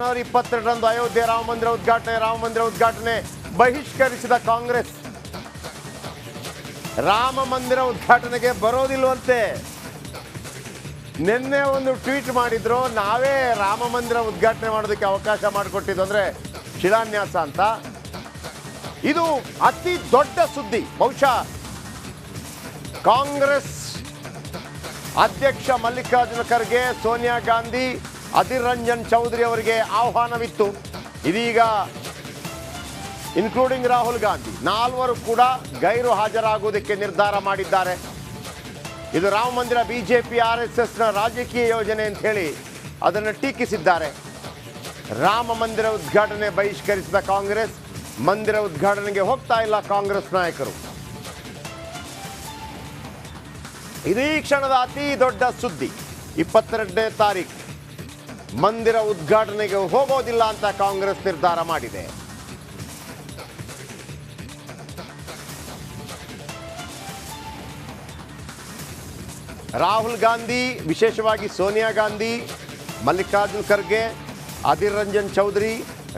ಜನವರಿ 22ರಂದು ಅಯೋಧ್ಯೆ ರಾಮ ಮಂದಿರ ಉದ್ಘಾಟನೆ ಬಹಿಷ್ಕರಿಸಿದ ಕಾಂಗ್ರೆಸ್ ರಾಮ ಮಂದಿರ ಉದ್ಘಾಟನೆಗೆ ಬರೋದಿಲ್ವಂತೆ. ನಿನ್ನೆ ಒಂದು ಟ್ವೀಟ್ ಮಾಡಿದ್ರು, ನಾವೇ ರಾಮ ಮಂದಿರ ಉದ್ಘಾಟನೆ ಮಾಡೋದಕ್ಕೆ ಅವಕಾಶ ಮಾಡಿಕೊಟ್ಟಿದ್ದು ಅಂದ್ರೆ ಶಿಲಾನ್ಯಾಸ ಅಂತ. ಇದು ಅತಿ ದೊಡ್ಡ ಸುದ್ದಿ. ಬಹುಶಃ ಕಾಂಗ್ರೆಸ್ ಅಧ್ಯಕ್ಷ ಮಲ್ಲಿಕಾರ್ಜುನ ಖರ್ಗೆ, ಸೋನಿಯಾ ಗಾಂಧಿ, ಅಧೀರ್ ರಂಜನ್ ಚೌಧರಿ ಅವರಿಗೆ ಆಹ್ವಾನವಿತ್ತು. ಇದೀಗ ಇನ್ಕ್ಲೂಡಿಂಗ್ ರಾಹುಲ್ ಗಾಂಧಿ ನಾಲ್ವರು ಕೂಡ ಗೈರು ಹಾಜರಾಗುವುದಕ್ಕೆ ನಿರ್ಧಾರ ಮಾಡಿದ್ದಾರೆ. ಇದು ರಾಮ ಮಂದಿರ ಬಿಜೆಪಿ RSSನ ರಾಜಕೀಯ ಯೋಜನೆ ಅಂತ ಹೇಳಿ ಅದನ್ನು ಟೀಕಿಸಿದ್ದಾರೆ. ರಾಮ ಮಂದಿರ ಉದ್ಘಾಟನೆ ಬಹಿಷ್ಕರಿಸಿದ ಕಾಂಗ್ರೆಸ್, ಮಂದಿರ ಉದ್ಘಾಟನೆಗೆ ಹೋಗ್ತಾ ಇಲ್ಲ ಕಾಂಗ್ರೆಸ್ ನಾಯಕರು. ಇದೀ ಕ್ಷಣದ ಅತಿ ದೊಡ್ಡ ಸುದ್ದಿ. 22ನೇ ತಾರೀಕು ಮಂದಿರ ಉದ್ಘಾಟನೆಗೆ ಹೋಗೋದಿಲ್ಲ ಅಂತ ಕಾಂಗ್ರೆಸ್ ನಿರ್ಧಾರ ಮಾಡಿದೆ. ರಾಹುಲ್ ಗಾಂಧಿ, ವಿಶೇಷವಾಗಿ ಸೋನಿಯಾ ಗಾಂಧಿ, ಮಲ್ಲಿಕಾರ್ಜುನ್ ಖರ್ಗೆ, ಅಧೀರ್ ರಂಜನ್ ಚೌಧರಿ,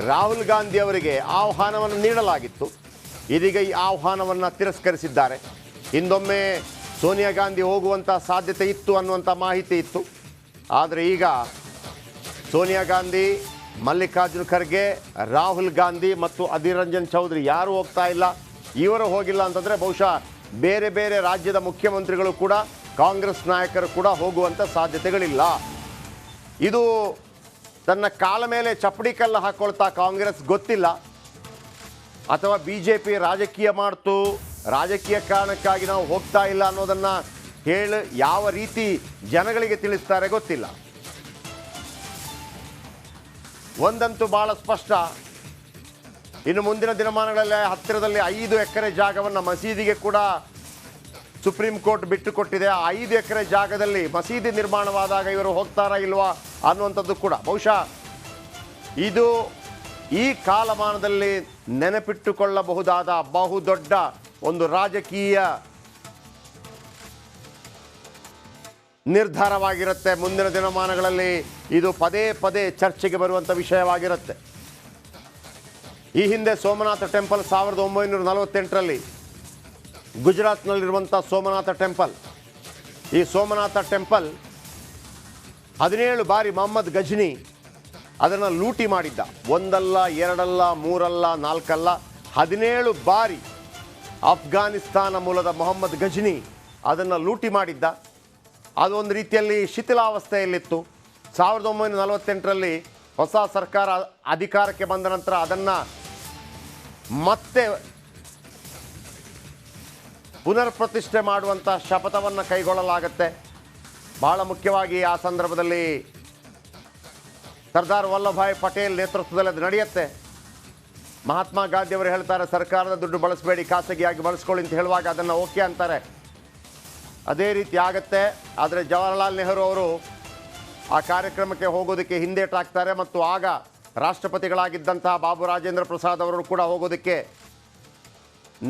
ರಾಹುಲ್ ಗಾಂಧಿ ಅವರಿಗೆ ಆಹ್ವಾನವನ್ನು ನೀಡಲಾಗಿತ್ತು. ಇದೀಗ ಈ ಆಹ್ವಾನವನ್ನು ತಿರಸ್ಕರಿಸಿದ್ದಾರೆ. ಹಿಂದೊಮ್ಮೆ ಸೋನಿಯಾ ಗಾಂಧಿ ಹೋಗುವಂಥ ಸಾಧ್ಯತೆ ಇತ್ತು ಅನ್ನುವಂಥ ಮಾಹಿತಿ ಇತ್ತು. ಆದರೆ ಈಗ ಸೋನಿಯಾ ಗಾಂಧಿ, ಮಲ್ಲಿಕಾರ್ಜುನ್ ಖರ್ಗೆ, ರಾಹುಲ್ ಗಾಂಧಿ ಮತ್ತು ಅಧೀರ್ ರಂಜನ್ ಚೌಧರಿ ಯಾರೂ ಹೋಗ್ತಾ ಇಲ್ಲ. ಇವರು ಹೋಗಿಲ್ಲ ಅಂತಂದರೆ ಬಹುಶಃ ಬೇರೆ ಬೇರೆ ರಾಜ್ಯದ ಮುಖ್ಯಮಂತ್ರಿಗಳು ಕೂಡ, ಕಾಂಗ್ರೆಸ್ ನಾಯಕರು ಕೂಡ ಹೋಗುವಂಥ ಸಾಧ್ಯತೆಗಳಿಲ್ಲ. ಇದು ತನ್ನ ಕಾಲ ಮೇಲೆ ಚಪ್ಪಡಿ ಕಲ್ಲು ಹಾಕೊಳ್ತಾ ಕಾಂಗ್ರೆಸ್ ಗೊತ್ತಿಲ್ಲ, ಅಥವಾ BJP ರಾಜಕೀಯ ಮಾಡ್ತು, ರಾಜಕೀಯ ಕಾರಣಕ್ಕಾಗಿ ನಾವು ಹೋಗ್ತಾ ಇಲ್ಲ ಅನ್ನೋದನ್ನು ಹೇಳಿ ಯಾವ ರೀತಿ ಜನಗಳಿಗೆ ತಿಳಿಸ್ತಾರೆ ಗೊತ್ತಿಲ್ಲ. ಒಂದಂತೂ ಭಾಳ ಸ್ಪಷ್ಟ, ಇನ್ನು ಮುಂದಿನ ದಿನಮಾನಗಳಲ್ಲಿ ಹತ್ತಿರದಲ್ಲಿ 5 ಎಕರೆ ಜಾಗವನ್ನು ಮಸೀದಿಗೆ ಕೂಡ ಸುಪ್ರೀಂ ಕೋರ್ಟ್ ಬಿಟ್ಟು ಕೊಟ್ಟಿದೆ. ಆ 5 ಎಕರೆ ಜಾಗದಲ್ಲಿ ಮಸೀದಿ ನಿರ್ಮಾಣವಾದಾಗ ಇವರು ಹೋಗ್ತಾರಾ ಇಲ್ವಾ ಅನ್ನುವಂಥದ್ದು ಕೂಡ ಬಹುಶಃ ಇದು ಈ ಕಾಲಮಾನದಲ್ಲಿ ನೆನಪಿಟ್ಟುಕೊಳ್ಳಬಹುದಾದ ಬಹುದೊಡ್ಡ ಒಂದು ರಾಜಕೀಯ ನಿರ್ಧಾರವಾಗಿರುತ್ತೆ. ಮುಂದಿನ ದಿನಮಾನಗಳಲ್ಲಿ ಇದು ಪದೇ ಪದೇ ಚರ್ಚೆಗೆ ಬರುವಂಥ ವಿಷಯವಾಗಿರುತ್ತೆ. ಈ ಹಿಂದೆ ಸೋಮನಾಥ ಟೆಂಪಲ್ 1948ರಲ್ಲಿ ಗುಜರಾತ್ನಲ್ಲಿರುವಂಥ ಸೋಮನಾಥ ಟೆಂಪಲ್, ಈ ಸೋಮನಾಥ ಟೆಂಪಲ್ 17 ಬಾರಿ ಮೊಹಮ್ಮದ್ ಗಜ್ನಿ ಅದನ್ನು ಲೂಟಿ ಮಾಡಿದ್ದ. ಒಂದಲ್ಲ, ಎರಡಲ್ಲ, ಮೂರಲ್ಲ, ನಾಲ್ಕಲ್ಲ, 17 ಬಾರಿ ಅಫ್ಘಾನಿಸ್ತಾನ ಮೂಲದ ಮೊಹಮ್ಮದ್ ಗಜ್ನಿ ಅದನ್ನು ಲೂಟಿ ಮಾಡಿದ್ದ. ಅದೊಂದು ರೀತಿಯಲ್ಲಿ ಶಿಥಿಲಾವಸ್ಥೆಯಲ್ಲಿತ್ತು. 1948ರಲ್ಲಿ ಹೊಸ ಸರ್ಕಾರ ಅಧಿಕಾರಕ್ಕೆ ಬಂದ ನಂತರ ಅದನ್ನು ಮತ್ತೆ ಪುನರ್ ಪ್ರತಿಷ್ಠೆ ಮಾಡುವಂಥ ಶಪಥವನ್ನು ಕೈಗೊಳ್ಳಲಾಗುತ್ತೆ. ಬಹಳ ಮುಖ್ಯವಾಗಿ ಆ ಸಂದರ್ಭದಲ್ಲಿ ಸರ್ದಾರ್ ವಲ್ಲಭಭಾಯ್ ಪಟೇಲ್ ನೇತೃತ್ವದಲ್ಲಿ ಅದು ನಡೆಯುತ್ತೆ. ಮಹಾತ್ಮ ಗಾಂಧಿ ಅವರು ಹೇಳ್ತಾರೆ, ಸರ್ಕಾರದ ದುಡ್ಡು ಬಳಸಬೇಡಿ, ಖಾಸಗಿಯಾಗಿ ಬಳಸ್ಕೊಳ್ಳಿ ಅಂತ ಹೇಳುವಾಗ ಅದನ್ನು ಓಕೆ ಅಂತಾರೆ. ಅದೇ ರೀತಿ ಆಗುತ್ತೆ. ಆದರೆ ಜವಾಹರ್ಲಾಲ್ ನೆಹರು ಅವರು ಆ ಕಾರ್ಯಕ್ರಮಕ್ಕೆ ಹೋಗೋದಕ್ಕೆ ಹಿಂದೇಟಾಗ್ತಾರೆ ಮತ್ತು ಆಗ ರಾಷ್ಟ್ರಪತಿಗಳಾಗಿದ್ದಂತಹ ಬಾಬು ರಾಜೇಂದ್ರ ಪ್ರಸಾದ್ ಅವರು ಕೂಡ ಹೋಗೋದಕ್ಕೆ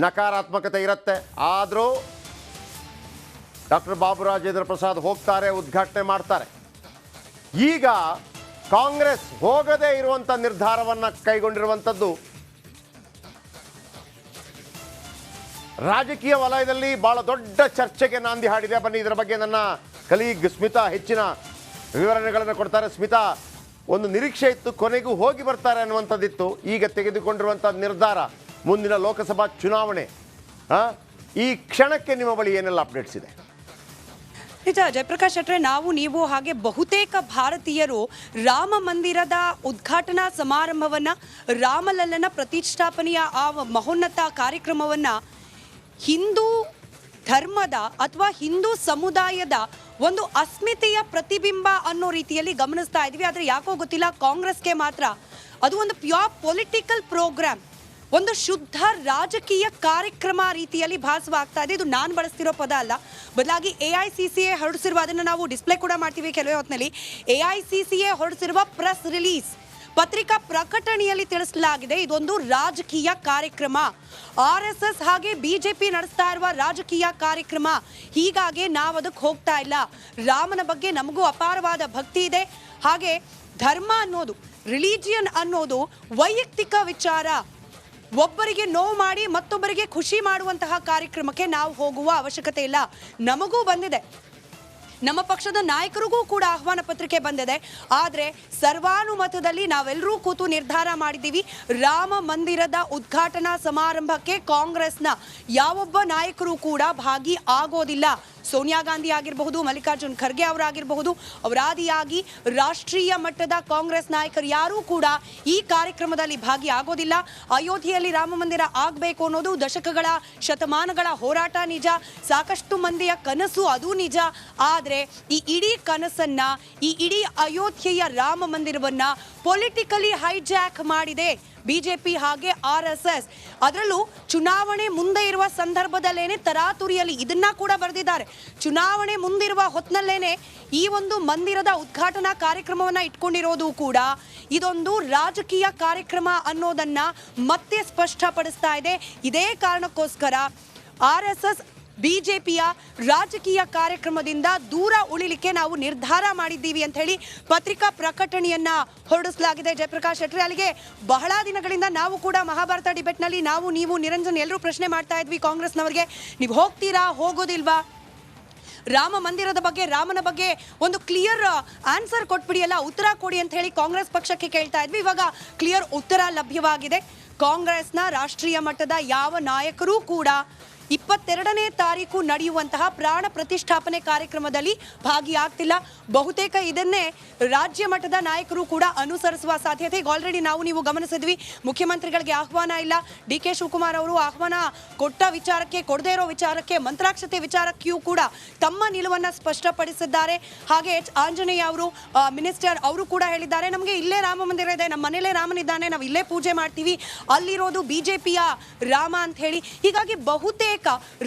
ನಕಾರಾತ್ಮಕತೆ ಇರುತ್ತೆ. ಆದರೂ ಡಾಕ್ಟರ್ ಬಾಬು ರಾಜೇಂದ್ರ ಪ್ರಸಾದ್ ಹೋಗ್ತಾರೆ, ಉದ್ಘಾಟನೆ ಮಾಡ್ತಾರೆ. ಈಗ ಕಾಂಗ್ರೆಸ್ ಹೋಗದೇ ಇರುವಂಥ ನಿರ್ಧಾರವನ್ನು ಕೈಗೊಂಡಿರುವಂಥದ್ದು ರಾಜಕೀಯ ವಲಯದಲ್ಲಿ ಬಹಳ ದೊಡ್ಡ ಚರ್ಚೆಗೆ ನಾಂದಿ ಹಾಡಿದೆ. ಬನ್ನಿ ಇದರ ಬಗ್ಗೆ ನನ್ನ ಕಲೀಗ್ ಸ್ಮಿತಾ ಹೆಚ್ಚಿನ ವಿವರಣೆಗಳನ್ನು ಕೊಡ್ತಾರೆ. ಸ್ಮಿತಾ, ಒಂದು ನಿರೀಕ್ಷೆ ಇತ್ತು, ಕೊನೆಗೂ ಹೋಗಿ ಬರ್ತಾರೆ ಅನ್ನುವಂಥದ್ದಿತ್ತು. ಈಗ ತೆಗೆದುಕೊಂಡಿರುವಂಥ ನಿರ್ಧಾರ ಮುಂದಿನ ಲೋಕಸಭಾ ಚುನಾವಣೆ, ಈ ಕ್ಷಣಕ್ಕೆ ನಿಮ್ಮ ಬಳಿ ಏನೆಲ್ಲ ಅಪ್ಡೇಟ್ಸ್ ಇದೆ? ನಿಜ ಜಯಪ್ರಕಾಶ್ ಶೆಟ್ರೆ, ನೀವು ಹಾಗೆ ಬಹುತೇಕ ಭಾರತೀಯರು ರಾಮ ಮಂದಿರದ ಉದ್ಘಾಟನಾ ಸಮಾರಂಭವನ್ನ, ರಾಮಲಲ್ಲನ ಪ್ರತಿಷ್ಠಾಪನೆಯ ಆ ಮಹೋನ್ನತ ಕಾರ್ಯಕ್ರಮವನ್ನ ಹಿಂದೂ ಧರ್ಮದ ಅಥವಾ ಹಿಂದೂ ಸಮುದಾಯದ ಒಂದು ಅಸ್ಮಿತೆಯ ಪ್ರತಿಬಿಂಬ ಅನ್ನೋ ರೀತಿಯಲ್ಲಿ ಗಮನಿಸ್ತಾ ಇದ್ವಿ. ಆದರೆ ಯಾಕೋ ಗೊತ್ತಿಲ್ಲ, ಕಾಂಗ್ರೆಸ್ಗೆ ಮಾತ್ರ ಅದು ಒಂದು ಪ್ಯೂರ್ ಪೊಲಿಟಿಕಲ್ ಪ್ರೋಗ್ರಾಮ್, ಒಂದು ಶುದ್ಧ ರಾಜಕೀಯ ಕಾರ್ಯಕ್ರಮ ರೀತಿಯಲ್ಲಿ ಭಾಸವಾಗ್ತಾ ಇದೆ. ಇದು ನಾನು ಬಳಸ್ತಿರೋ ಪದ ಅಲ್ಲ, ಬದಲಾಗಿ AICCA ಹೊರಡಿಸಿರುವ, ಅದನ್ನು ನಾವು ಡಿಸ್ಪ್ಲೇ ಕೂಡ ಮಾಡ್ತೀವಿ ಕೆಲವೇ ಹೊತ್ತಿನಲ್ಲಿ, AICCA ಹೊರಡಿಸಿರುವ ಪ್ರೆಸ್ ರಿಲೀಸ್, ಪತ್ರಿಕಾ ಪ್ರಕಟಣೆಯಲ್ಲಿ ತಿಳಿಸಲಾಗಿದೆ, ಇದೊಂದು ರಾಜಕೀಯ ಕಾರ್ಯಕ್ರಮ, RSS ಹಾಗೆ BJP ನಡೆಸ್ತಾ ಇರುವ ರಾಜಕೀಯ ಕಾರ್ಯಕ್ರಮ, ಹೀಗಾಗಿ ನಾವು ಅದಕ್ಕೆ ಹೋಗ್ತಾ ಇಲ್ಲ. ರಾಮನ ಬಗ್ಗೆ ನಮಗೂ ಅಪಾರವಾದ ಭಕ್ತಿ ಇದೆ, ಹಾಗೆ ಧರ್ಮ ಅನ್ನೋದು ರಿಲಿಜಿಯನ್ ಅನ್ನೋದು ವೈಯಕ್ತಿಕ ವಿಚಾರ. ಒಬ್ಬರಿಗೆ ನೋವು ಮಾಡಿ ಮತ್ತೊಬ್ಬರಿಗೆ ಖುಷಿ ಮಾಡುವಂತಹ ಕಾರ್ಯಕ್ರಮಕ್ಕೆ ನಾವು ಹೋಗುವ ಅವಶ್ಯಕತೆ ಇಲ್ಲ. ನಮಗೂ ಬಂದಿದೆ, ನಮ್ಮ ಪಕ್ಷದ ನಾಯಕರಿಗೂ ಕೂಡ ಆಹ್ವಾನ ಪತ್ರಿಕೆ ಬಂದಿದೆ. ಆದರೆ ಸರ್ವಾನುಮತದಲ್ಲಿ ನಾವೆಲ್ಲರೂ ಕೂತು ನಿರ್ಧಾರ ಮಾಡಿದ್ದೀವಿ, ರಾಮ ಮಂದಿರದ ಉದ್ಘಾಟನಾ ಸಮಾರಂಭಕ್ಕೆ ಕಾಂಗ್ರೆಸ್ನ ಯಾವೊಬ್ಬ ನಾಯಕರು ಕೂಡ ಭಾಗಿ ಆಗೋದಿಲ್ಲ. ಸೋನಿಯಾ ಗಾಂಧಿ ಆಗಿರಬಹುದು, ಮಲ್ಲಿಕಾರ್ಜುನ್ ಖರ್ಗೆ ಅವರಾಗಿರಬಹುದು, ಅವರಾದಿಯಾಗಿ ರಾಷ್ಟ್ರೀಯ ಮಟ್ಟದ ಕಾಂಗ್ರೆಸ್ ನಾಯಕರು ಯಾರೂ ಕೂಡ ಈ ಕಾರ್ಯಕ್ರಮದಲ್ಲಿ ಭಾಗಿಯಾಗೋದಿಲ್ಲ. ಅಯೋಧ್ಯೆಯಲ್ಲಿ ರಾಮ ಮಂದಿರ ಆಗಬೇಕು ಅನ್ನೋದು ದಶಕಗಳ ಶತಮಾನಗಳ ಹೋರಾಟ ನಿಜ, ಸಾಕಷ್ಟು ಮಂದಿಯ ಕನಸು ಅದು ನಿಜ. ಆದರೆ ಈ ಇಡೀ ಕನಸನ್ನ, ಈ ಇಡೀ ಅಯೋಧ್ಯೆಯ ರಾಮ ಮಂದಿರವನ್ನ ಪೊಲಿಟಿಕಲಿ ಹೈಜಾಕ್ ಮಾಡಿದೆ ಬಿಜೆಪಿ ಹಾಗೆ RSS. ಅದರಲ್ಲೂ ಚುನಾವಣೆ ಮುಂದೆ ಇರುವ ಸಂದರ್ಭದಲ್ಲೇನೆ ತರಾತುರಿಯಲ್ಲಿ ಇದನ್ನ ಕೂಡ ಬರೆದಿದ್ದಾರೆ. ಚುನಾವಣೆ ಮುಂದಿರುವ ಹೊತ್ತಿನಲ್ಲೇನೆ ಈ ಒಂದು ಮಂದಿರದ ಉದ್ಘಾಟನಾ ಕಾರ್ಯಕ್ರಮವನ್ನ ಇಟ್ಕೊಂಡಿರೋದು ಕೂಡ ಇದೊಂದು ರಾಜಕೀಯ ಕಾರ್ಯಕ್ರಮ ಅನ್ನೋದನ್ನ ಮತ್ತೆ ಸ್ಪಷ್ಟಪಡಿಸ್ತಾ ಇದೆ. ಇದೇ ಕಾರಣಕ್ಕೋಸ್ಕರ RSS ಬಿಜೆಪಿಯ ರಾಜಕೀಯ ಕಾರ್ಯಕ್ರಮದಿಂದ ದೂರ ಉಳಿಲಿಕ್ಕೆ ನಾವು ನಿರ್ಧಾರ ಮಾಡಿದ್ದೀವಿ ಅಂತ ಹೇಳಿ ಪತ್ರಿಕಾ ಪ್ರಕಟಣೆಯನ್ನ ಹೊರಡಿಸಲಾಗಿದೆ. ಜಯಪ್ರಕಾಶ್ ಶೆಟ್ಟಿ, ಅಲ್ಲಿಗೆ ಬಹಳ ದಿನಗಳಿಂದ ನಾವು ಕೂಡ ಮಹಾಭಾರತ ಡಿಬೇಟ್ನಲ್ಲಿ ನಾವು ನೀವು ನಿರಂಜನ್ ಎಲ್ಲರೂ ಪ್ರಶ್ನೆ ಮಾಡ್ತಾ ಇದ್ವಿ ಕಾಂಗ್ರೆಸ್ನವರಿಗೆ, ನೀವು ಹೋಗ್ತೀರಾ ಹೋಗೋದಿಲ್ವಾ, ರಾಮ ಮಂದಿರದ ಬಗ್ಗೆ ರಾಮನ ಬಗ್ಗೆ ಒಂದು ಕ್ಲಿಯರ್ ಆನ್ಸರ್ ಕೊಟ್ಬಿಡಿ, ಅಲ್ಲ ಉತ್ತರ ಕೊಡಿ ಅಂತ ಹೇಳಿ ಕಾಂಗ್ರೆಸ್ ಪಕ್ಷಕ್ಕೆ ಕೇಳ್ತಾ ಇದ್ವಿ. ಇವಾಗ ಕ್ಲಿಯರ್ ಉತ್ತರ ಲಭ್ಯವಾಗಿದೆ. ಕಾಂಗ್ರೆಸ್ನ ರಾಷ್ಟ್ರೀಯ ಮಟ್ಟದ ಯಾವ ನಾಯಕರೂ ಕೂಡ 22ನೇ ತಾರೀಕು ನಡೆಯುವಂತಹ ಪ್ರಾಣ ಪ್ರತಿಷ್ಠಾಪನೆ ಕಾರ್ಯಕ್ರಮದಲ್ಲಿ ಭಾಗಿಯಾಗ್ತಿಲ್ಲ. ಬಹುತೇಕ ಇದನ್ನೇ ರಾಜ್ಯ ಮಟ್ಟದ ನಾಯಕರು ಕೂಡ ಅನುಸರಿಸುವ ಸಾಧ್ಯತೆ. ಈಗ ಆಲ್ರೆಡಿ ನಾವು ನೀವು ಗಮನಿಸಿದ್ವಿ, ಮುಖ್ಯಮಂತ್ರಿಗಳಿಗೆ ಆಹ್ವಾನ ಇಲ್ಲ. DK ಶಿವಕುಮಾರ್ ಅವರು ಆಹ್ವಾನ ಕೊಟ್ಟ ವಿಚಾರಕ್ಕೆ, ಕೊಡದೇ ಇರೋ ವಿಚಾರಕ್ಕೆ, ಮಂತ್ರಾಕ್ಷತೆ ವಿಚಾರಕ್ಕೆಯೂ ಕೂಡ ತಮ್ಮ ನಿಲುವನ್ನು ಸ್ಪಷ್ಟಪಡಿಸಿದ್ದಾರೆ. ಹಾಗೆ ಆಂಜನೇಯ ಅವರು ಮಿನಿಸ್ಟರ್ ಅವರು ಕೂಡ ಹೇಳಿದ್ದಾರೆ, ನಮಗೆ ಇಲ್ಲೇ ರಾಮ ಮಂದಿರ ಇದೆ, ನಮ್ಮ ಮನೇಲೇ ರಾಮನಿದ್ದಾನೆ, ನಾವು ಇಲ್ಲೇ ಪೂಜೆ ಮಾಡ್ತೀವಿ, ಅಲ್ಲಿರೋದು ಬಿಜೆಪಿಯ ರಾಮ ಅಂತ ಹೇಳಿ. ಹೀಗಾಗಿ ಬಹುತೇಕ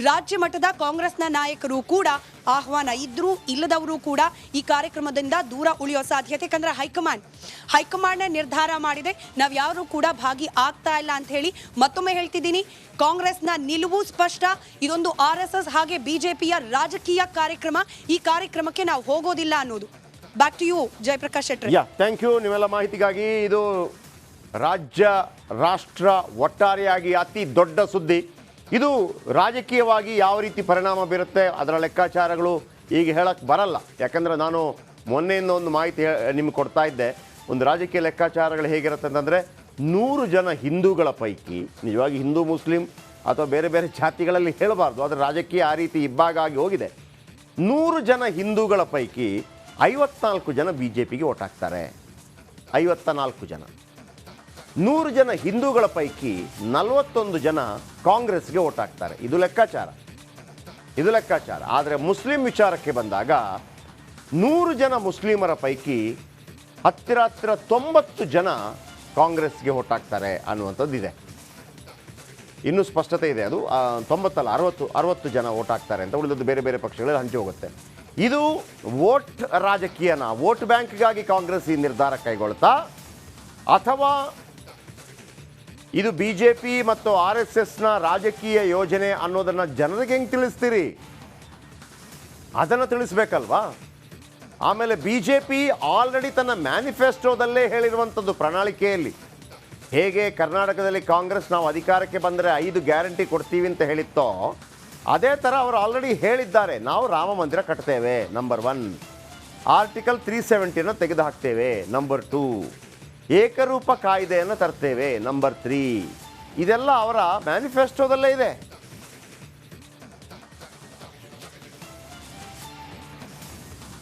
ರಾಜ್ಯ ಮಟ್ಟದ ಕಾಂಗ್ರೆಸ್ನ ನಾಯಕರು ಕೂಡ ಆಹ್ವಾನ ಇದ್ರೂ ಇಲ್ಲದವರು ಕೂಡ ಈ ಕಾರ್ಯಕ್ರಮದಿಂದ ದೂರ ಉಳಿಯೋ ಸಾಧ್ಯತೆ. ಯಾಕಂದ್ರೆ ಹೈಕಮಾಂಡ್ ನಿರ್ಧಾರ ಮಾಡಿದೆ, ನಾವು ಯಾರು ಕೂಡ ಭಾಗಿ ಆಗ್ತಾ ಇಲ್ಲ ಅಂತ ಹೇಳಿ. ಮತ್ತೊಮ್ಮೆ ಹೇಳ್ತಿದ್ದೀನಿ, ಕಾಂಗ್ರೆಸ್ನ ನಿಲುವು ಸ್ಪಷ್ಟ, ಇದೊಂದು RSS ಹಾಗೆ ಬಿಜೆಪಿಯ ರಾಜಕೀಯ ಕಾರ್ಯಕ್ರಮ, ಈ ಕಾರ್ಯಕ್ರಮಕ್ಕೆ ನಾವು ಹೋಗೋದಿಲ್ಲ ಅನ್ನೋದು. Back to you Jayaprakash Shetty. Thank you ನಿಮ್ಮೆಲ್ಲ ಮಾಹಿತಿಗಾಗಿ. ಇದು ರಾಜ್ಯ ರಾಷ್ಟ್ರ ಒಟ್ಟಾರೆಯಾಗಿ ಅತಿ ದೊಡ್ಡ ಸುದ್ದಿ. ಇದು ರಾಜಕೀಯವಾಗಿ ಯಾವ ರೀತಿ ಪರಿಣಾಮ ಬೀರುತ್ತೆ ಅದರ ಲೆಕ್ಕಾಚಾರಗಳು ಈಗ ಹೇಳಕ್ಕೆ ಬರಲ್ಲ. ಯಾಕಂದರೆ ನಾನು ಮೊನ್ನೆಯಿಂದ ಒಂದು ಮಾಹಿತಿ ನಿಮ್ಗೆ ಕೊಡ್ತಾ ಇದ್ದೆ. ಒಂದು ರಾಜಕೀಯ ಲೆಕ್ಕಾಚಾರಗಳು ಹೇಗಿರುತ್ತೆ ಅಂತಂದರೆ, 100 ಜನ ಹಿಂದೂಗಳ ಪೈಕಿ, ನಿಜವಾಗಿ ಹಿಂದೂ ಮುಸ್ಲಿಂ ಅಥವಾ ಬೇರೆ ಬೇರೆ ಜಾತಿಗಳಲ್ಲಿ ಹೇಳಬಾರ್ದು, ಆದರೆ ರಾಜಕೀಯ ಆ ರೀತಿ ಇಬ್ಬಾಗ ಆಗಿ ಹೋಗಿದೆ. 100 ಜನ ಹಿಂದೂಗಳ ಪೈಕಿ 54 ಜನ BJPಗೆ ಓಟ್ ಹಾಕ್ತಾರೆ. 54 ಜನ. 100 ಜನ ಹಿಂದೂಗಳ ಪೈಕಿ 41 ಜನ ಕಾಂಗ್ರೆಸ್ಗೆ ಓಟ್ ಹಾಕ್ತಾರೆ. ಇದು ಲೆಕ್ಕಾಚಾರ. ಆದರೆ ಮುಸ್ಲಿಂ ವಿಚಾರಕ್ಕೆ ಬಂದಾಗ 100 ಜನ ಮುಸ್ಲಿಮರ ಪೈಕಿ ಹತ್ತಿರ 90 ಜನ ಕಾಂಗ್ರೆಸ್ಗೆ ಓಟ್ ಹಾಕ್ತಾರೆ ಅನ್ನುವಂಥದ್ದಿದೆ. ಇನ್ನೂ ಸ್ಪಷ್ಟತೆ ಇದೆ. ಅದು 90 ಅಲ್ಲ, 60 ಜನ ಓಟ್ ಹಾಕ್ತಾರೆ ಅಂತ, ಉಳಿದದ್ದು ಬೇರೆ ಬೇರೆ ಪಕ್ಷಗಳಲ್ಲಿ ಹಂಚಿ ಹೋಗುತ್ತೆ. ಇದು ವೋಟ್ ರಾಜಕೀಯನ, ವೋಟ್ ಬ್ಯಾಂಕ್ಗಾಗಿ ಕಾಂಗ್ರೆಸ್ ಈ ನಿರ್ಧಾರ ಕೈಗೊಳ್ತಾ, ಅಥವಾ ಇದು BJP ಮತ್ತು RSSನ ರಾಜಕೀಯ ಯೋಜನೆ ಅನ್ನೋದನ್ನು ಜನರಿಗೆ ಹೆಂಗೆ ತಿಳಿಸ್ತೀರಿ, ಅದನ್ನು ತಿಳಿಸ್ಬೇಕಲ್ವಾ. ಆಮೇಲೆ BJP ಆಲ್ರೆಡಿ ತನ್ನ ಮ್ಯಾನಿಫೆಸ್ಟೋದಲ್ಲೇ ಹೇಳಿರುವಂಥದ್ದು, ಪ್ರಣಾಳಿಕೆಯಲ್ಲಿ ಹೇಗೆ ಕರ್ನಾಟಕದಲ್ಲಿ ಕಾಂಗ್ರೆಸ್ ನಾವು ಅಧಿಕಾರಕ್ಕೆ ಬಂದರೆ 5 ಗ್ಯಾರಂಟಿ ಕೊಡ್ತೀವಿ ಅಂತ ಹೇಳಿತ್ತೋ, ಅದೇ ಥರ ಅವರು ಆಲ್ರೆಡಿ ಹೇಳಿದ್ದಾರೆ, ನಾವು ರಾಮ ಮಂದಿರ ಕಟ್ತೇವೆ, ನಂಬರ್ 1. ಆರ್ಟಿಕಲ್ 370 ತೆಗೆದು ಹಾಕ್ತೇವೆ, ನಂಬರ್ 2. ಏಕರೂಪ ಕಾಯ್ದೆಯನ್ನು ತರ್ತೇವೆ, ನಂಬರ್ 3. ಇದೆಲ್ಲ ಅವರ ಮ್ಯಾನಿಫೆಸ್ಟೋದಲ್ಲೇ ಇದೆ.